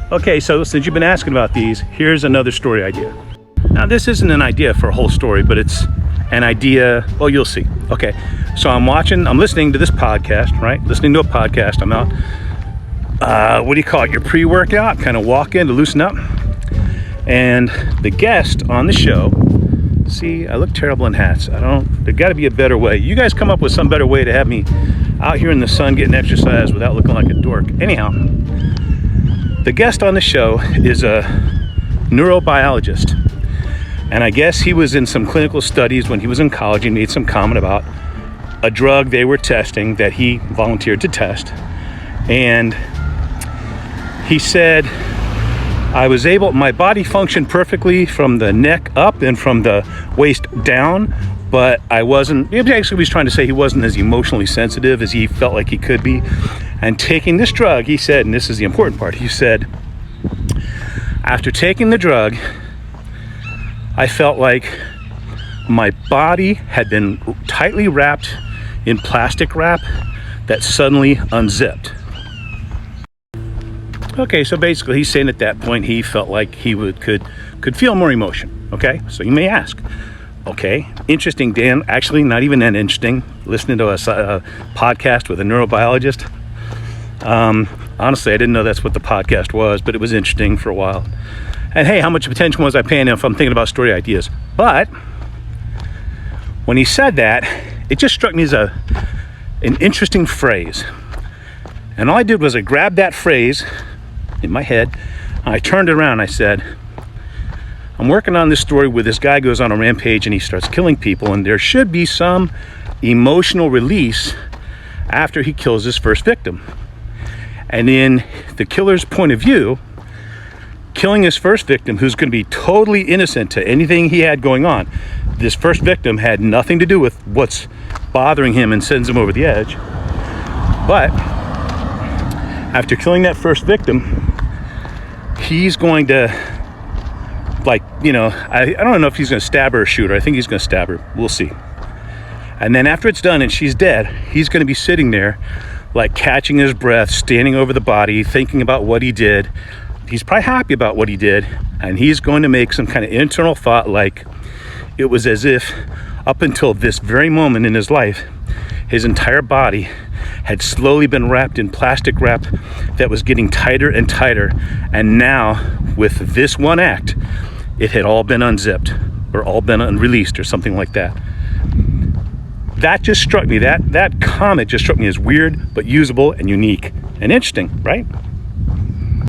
Okay, so since you've been asking about these, here's another story idea. Now, this isn't an idea for a whole story, but it's an idea. Well, you'll see. Okay, so I'm listening to this podcast, right? Listening to a podcast. I'm out, what do you call it? Your pre-workout, kind of walk in to loosen up. And the guest on the show, see, I look terrible in hats. There got to be a better way. You guys come up with some better way to have me out here in the sun getting exercise without looking like a dork. Anyhow, the guest on the show is a neurobiologist. And I guess he was in some clinical studies when he was in college. He made some comment about a drug they were testing that he volunteered to test. And he said, my body functioned perfectly from the neck up and from the waist down, but he was trying to say he wasn't as emotionally sensitive as he felt like he could be. And taking this drug, he said, and this is the important part, he said, after taking the drug, I felt like my body had been tightly wrapped in plastic wrap that suddenly unzipped. Okay, so basically he's saying at that point he felt like he could feel more emotion. Okay, so you may ask, okay, interesting, Dan. Actually, not even that interesting. Listening to a podcast with a neurobiologist. Honestly, I didn't know that's what the podcast was, but it was interesting for a while. And hey, how much attention was I paying if I'm thinking about story ideas? But when he said that, it just struck me as an interesting phrase. And all I did was I grabbed that phrase in my head, and I turned it around and I said, I'm working on this story where this guy goes on a rampage and he starts killing people, and there should be some emotional release after he kills his first victim. And in the killer's point of view, killing his first victim, who's going to be totally innocent to anything he had going on. This first victim had nothing to do with what's bothering him and sends him over the edge. But after killing that first victim, he's going to, I don't know if he's going to stab her or shoot her. I think he's going to stab her. We'll see. And then after it's done and she's dead, he's going to be sitting there, catching his breath, standing over the body, thinking about what he did. He's probably happy about what he did, and he's going to make some kind of internal thought it was as if up until this very moment in his life, his entire body had slowly been wrapped in plastic wrap that was getting tighter and tighter, and now with this one act, it had all been unzipped or all been unreleased or something like that. That just struck me, that comment just struck me as weird but usable and unique and interesting, right?